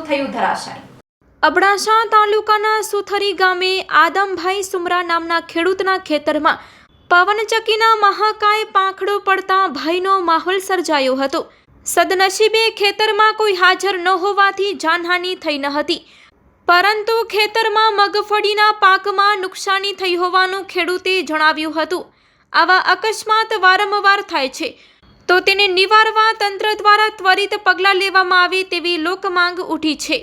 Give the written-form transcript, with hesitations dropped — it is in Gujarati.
થયું ધરાશાયી। અબડાસા તાલુકાના સુથરી ગામે આદમભાઈ સુમરા નામના ખેડૂતના ખેતરમાં પવનચક્કીના મહાકાય પાંખડો પડતા ભયનો માહોલ સર્જાયો હતો। સદનસીબે ખેતરમાં કોઈ હાજર ન હોવાથી જાનહાનિ થઈ ન હતી, પરંતુ ખેતરમાં મગફળીના પાકમાં નુકસાની થઈ હોવાનું ખેડૂતે જણાવ્યું હતું। આવા અકસ્માત વારંવાર થાય છે તો તેને નિવારવા તંત્ર દ્વારા ત્વરિત પગલાં લેવામાં આવે તેવી લોકમાંગ ઉઠી છે।